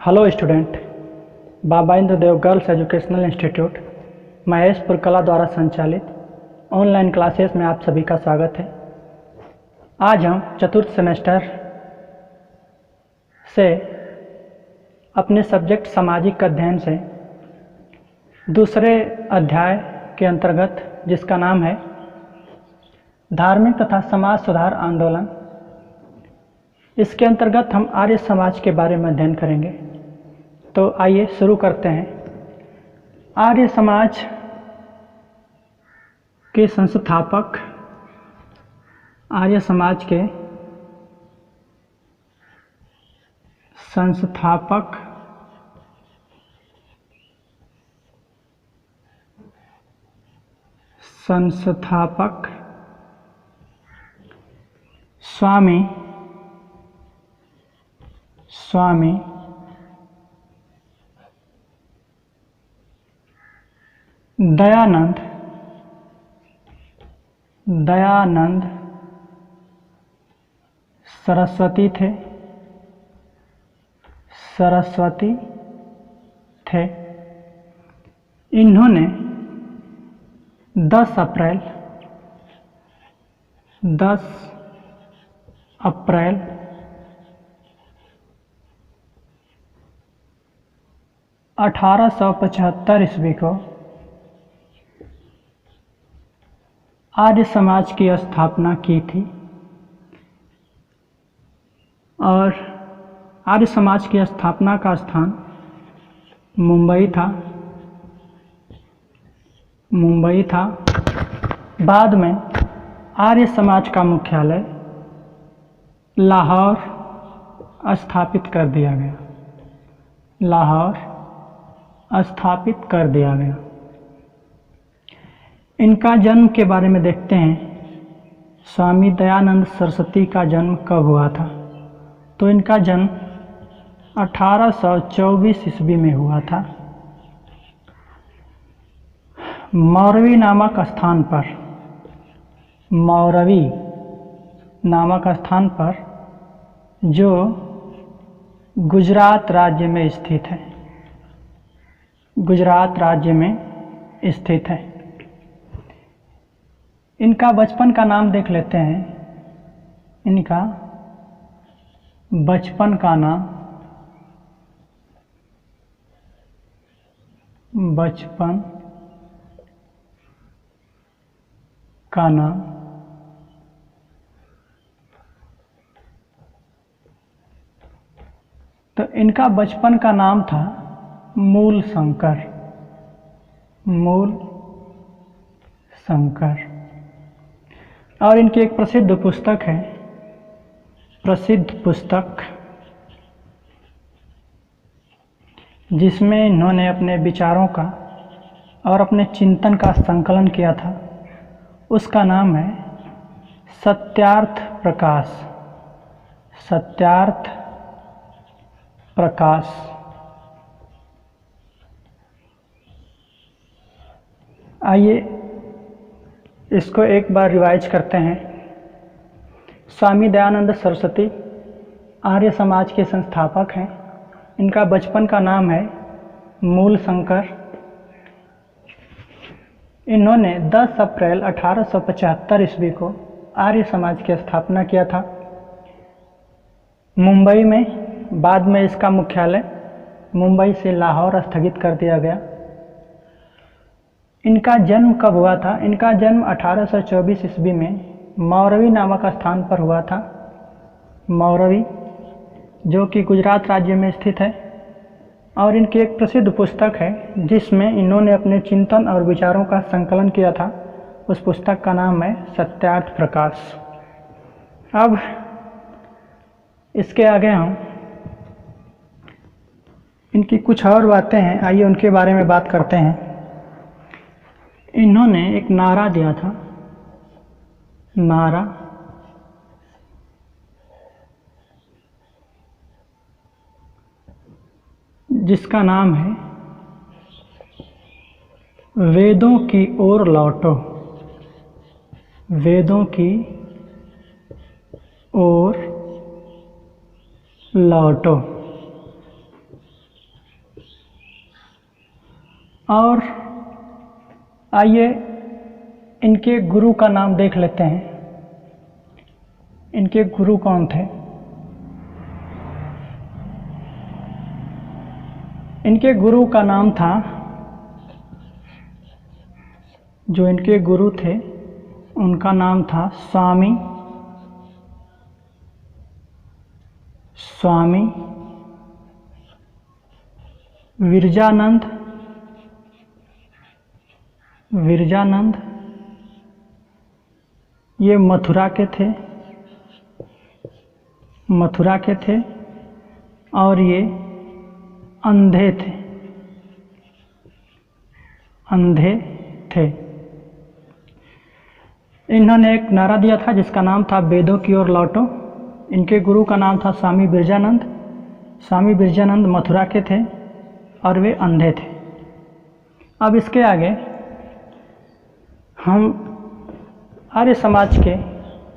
Hello student, Baba Indradev girls educational institute Maheshpur कला द्वारा संचालित ऑनलाइन क्लासेस में आप सभी का स्वागत है। आज हम चतुर्थ सेमेस्टर से अपने सब्जेक्ट सामाजिक अध्ययन से दूसरे अध्याय के अंतर्गत, जिसका नाम है धार्मिक तथा समाज सुधार आंदोलन, इसके अंतर्गत हम आर्य समाज के बारे में अध्ययन करेंगे। तो आइए शुरू करते हैं। आर्य समाज के संस्थापक, आर्य समाज के संस्थापक स्वामी दयानंद सरस्वती थे। इन्होंने 10 अप्रैल 1875 ईस्वी को आर्य समाज की स्थापना की थी और आर्य समाज की स्थापना का स्थान मुंबई था। बाद में आर्य समाज का मुख्यालय लाहौर स्थापित कर दिया गया। इनका जन्म के बारे में देखते हैं। स्वामी दयानंद सरस्वती का जन्म कब हुआ था? तो इनका जन्म 1824 ईस्वी में हुआ था। मौरवी नामक स्थान पर जो गुजरात राज्य में स्थित है। इनका बचपन का नाम देख लेते हैं। इनका बचपन का नाम तो इनका बचपन का नाम था मूल शंकर। और इनकी एक प्रसिद्ध पुस्तक जिसमें इन्होंने अपने विचारों का और अपने चिंतन का संकलन किया था, उसका नाम है सत्यार्थ प्रकाश। आइए इसको एक बार रिवाइज करते हैं। स्वामी दयानंद सरस्वती आर्य समाज के संस्थापक हैं। इनका बचपन का नाम है मूल शंकर। इन्होंने 10 अप्रैल 1875 ईस्वी को आर्य समाज की स्थापना किया था मुंबई में। बाद में इसका मुख्यालय मुंबई से लाहौर स्थगित कर दिया गया। इनका जन्म कब हुआ था? इनका जन्म 1824 ईस्वी में मौरवी नामक स्थान पर हुआ था। मौरवी जो कि गुजरात राज्य में स्थित है। और इनकी एक प्रसिद्ध पुस्तक है जिसमें इन्होंने अपने चिंतन और विचारों का संकलन किया था। उस पुस्तक का नाम है सत्यार्थ प्रकाश। अब इसके आगे हम इनकी कुछ और बातें हैं, आइए उनके बारे में बात करते हैं। इन्होंने एक नारा दिया था, जिसका नाम है वेदों की ओर लौटो। वेदों की ओर लौटो। और आइए इनके गुरु का नाम देख लेते हैं। इनके गुरु कौन थे? इनके गुरु का नाम था, जो इनके गुरु थे उनका नाम था स्वामी विरजानंद। ये मथुरा के थे और ये अंधे थे। इन्होंने एक नारा दिया था जिसका नाम था वेदों की ओर लौटो। इनके गुरु का नाम था स्वामी बिरजानंद मथुरा के थे और वे अंधे थे। अब इसके आगे हम आर्य समाज के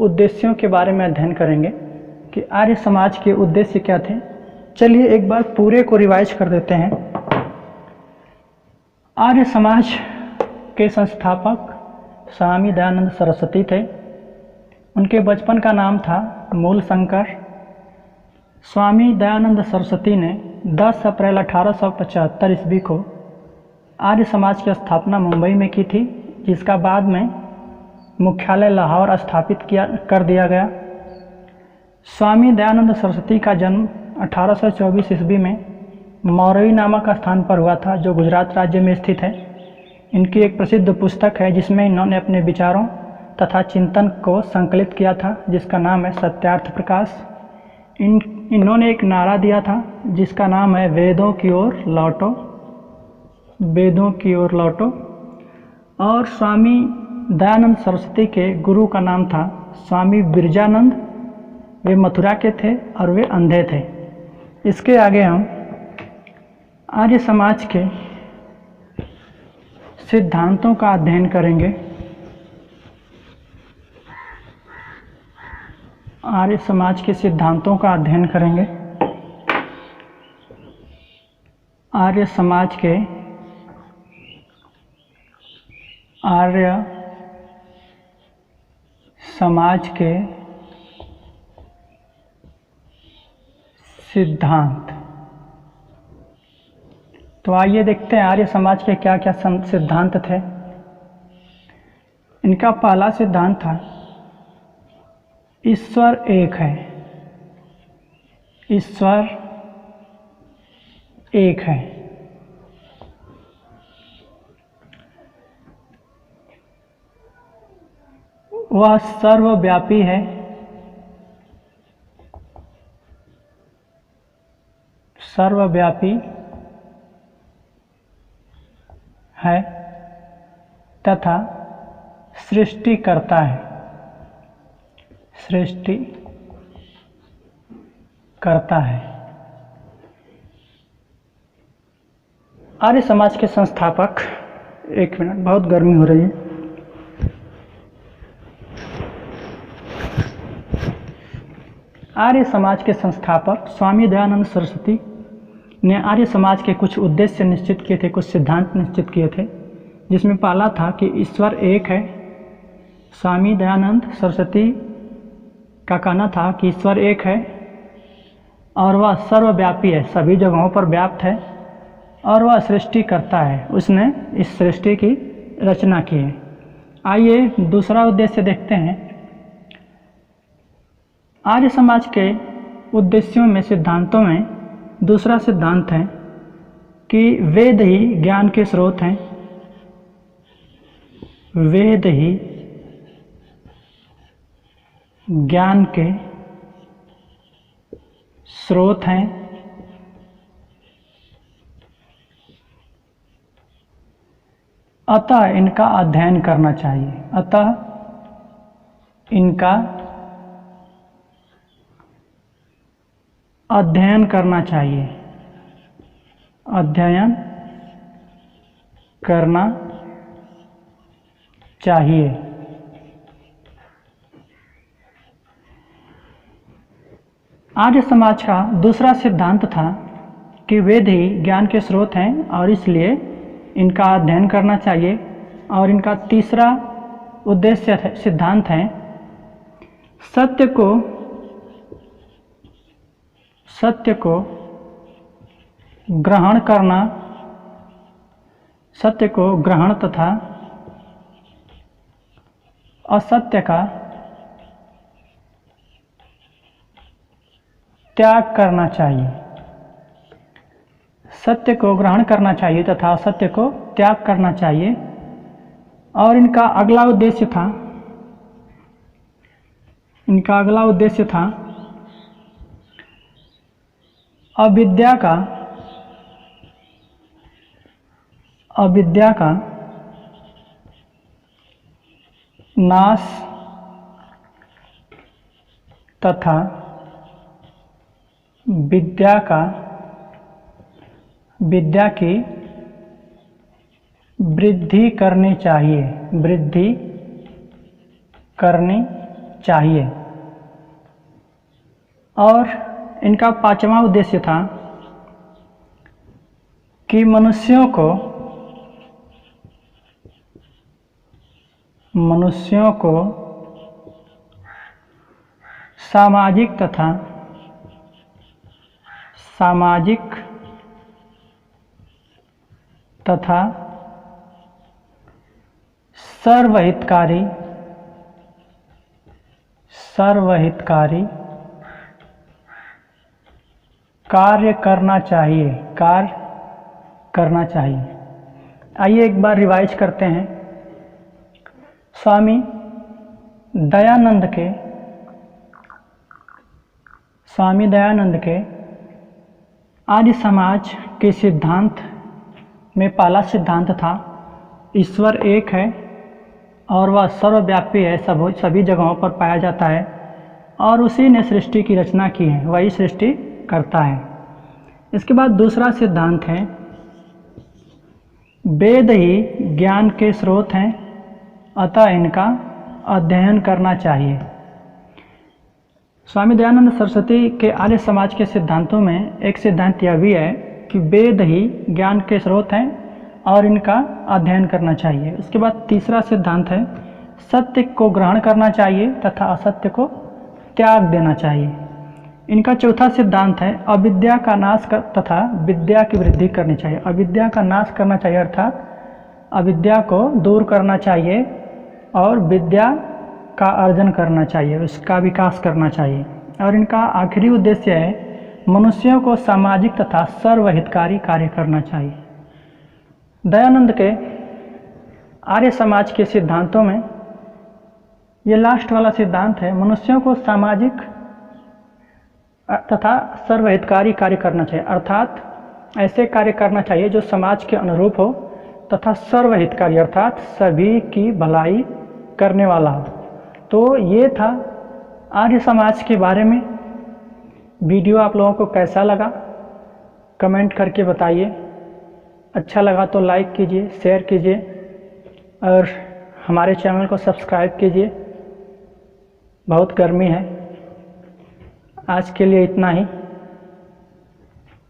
उद्देश्यों के बारे में अध्ययन करेंगे कि आर्य समाज के उद्देश्य क्या थे। चलिए एक बार पूरे को रिवाइज कर देते हैं। आर्य समाज के संस्थापक स्वामी दयानंद सरस्वती थे। उनके बचपन का नाम था मूलशंकर। स्वामी दयानंद सरस्वती ने 10 अप्रैल 1875 ईस्वी को आर्य समाज की स्थापना मुंबई में की थी, जिसका बाद में मुख्यालय लाहौर स्थापित कर दिया गया। स्वामी दयानंद सरस्वती का जन्म 1824 ईस्वी में मौरवी नामक स्थान पर हुआ था, जो गुजरात राज्य में स्थित है। इनकी एक प्रसिद्ध पुस्तक है जिसमें इन्होंने अपने विचारों तथा चिंतन को संकलित किया था, जिसका नाम है सत्यार्थ प्रकाश। इन्होंने एक नारा दिया था जिसका नाम है वेदों की ओर लौटो। और स्वामी दयानंद सरस्वती के गुरु का नाम था स्वामी बिरजानंद। वे मथुरा के थे और वे अंधे थे। इसके आगे हम आर्य समाज के सिद्धांतों का अध्ययन करेंगे। आर्य समाज के सिद्धांतों का अध्ययन करेंगे। आर्य समाज के सिद्धांत। तो आइए देखते हैं आर्य समाज के क्या क्या सिद्धांत थे। इनका पहला सिद्धांत था ईश्वर एक है। वह सर्वव्यापी है। तथा सृष्टि करता है। आर्य समाज के संस्थापक, एक मिनट, बहुत गर्मी हो रही है। आर्य समाज के संस्थापक स्वामी दयानंद सरस्वती ने आर्य समाज के कुछ उद्देश्य निश्चित किए थे, कुछ सिद्धांत निश्चित किए थे, जिसमें पहला था कि ईश्वर एक है। स्वामी दयानंद सरस्वती का कहना था कि ईश्वर एक है और वह सर्वव्यापी है, सभी जगहों पर व्याप्त है और वह सृष्टि करता है। उसने इस सृष्टि की रचना की है। आइए दूसरा उद्देश्य देखते हैं। आर्य समाज के उद्देश्यों में, सिद्धांतों में दूसरा सिद्धांत है कि वेद ही ज्ञान के स्रोत हैं। वेद ही ज्ञान के स्रोत हैं। अतः इनका अध्ययन करना चाहिए। अध्ययन करना चाहिए। आर्य समाज का दूसरा सिद्धांत था कि वेद ही ज्ञान के स्रोत हैं और इसलिए इनका अध्ययन करना चाहिए। और इनका तीसरा उद्देश्य सिद्धांत है सत्य को ग्रहण करना, सत्य को ग्रहण तथा असत्य का त्याग करना चाहिए। सत्य को ग्रहण करना चाहिए तथा असत्य को त्याग करना चाहिए। और इनका अगला उद्देश्य था अविद्या का नाश तथा विद्या की वृद्धि करनी चाहिए। और इनका पांचवा उद्देश्य था कि मनुष्यों को सामाजिक तथा सर्वहितकारी कार्य करना चाहिए। आइए एक बार रिवाइज करते हैं। स्वामी दयानंद के आर्य समाज के सिद्धांत में पहला सिद्धांत था ईश्वर एक है और वह सर्वव्यापी है, सभी जगहों पर पाया जाता है और उसी ने सृष्टि की रचना की है, वही सृष्टि करता है। इसके बाद दूसरा सिद्धांत है वेद ही ज्ञान के स्रोत हैं, अतः इनका अध्ययन करना चाहिए। स्वामी दयानंद सरस्वती के आर्य समाज के सिद्धांतों में एक सिद्धांत यह भी है कि वेद ही ज्ञान के स्रोत हैं और इनका अध्ययन करना चाहिए। उसके बाद तीसरा सिद्धांत है सत्य को ग्रहण करना चाहिए तथा असत्य को त्याग देना चाहिए। इनका चौथा सिद्धांत है अविद्या का नाश तथा विद्या की वृद्धि करनी चाहिए। अविद्या का नाश करना चाहिए अर्थात अविद्या को दूर करना चाहिए और विद्या का अर्जन करना चाहिए, उसका विकास करना चाहिए। और इनका आखिरी उद्देश्य है मनुष्यों को सामाजिक तथा सर्वहितकारी कार्य करना चाहिए। दयानंद के आर्य समाज के सिद्धांतों में ये लास्ट वाला सिद्धांत है मनुष्यों को सामाजिक तथा सर्वहितकारी कार्य करना चाहिए, अर्थात ऐसे कार्य करना चाहिए जो समाज के अनुरूप हो तथा सर्वहितकारी अर्थात सभी की भलाई करने वाला हो। तो ये था आर्य समाज के बारे में। वीडियो आप लोगों को कैसा लगा कमेंट करके बताइए। अच्छा लगा तो लाइक कीजिए, शेयर कीजिए और हमारे चैनल को सब्सक्राइब कीजिए। बहुत गर्मी है। आज के लिए इतना ही।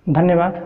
धन्यवाद।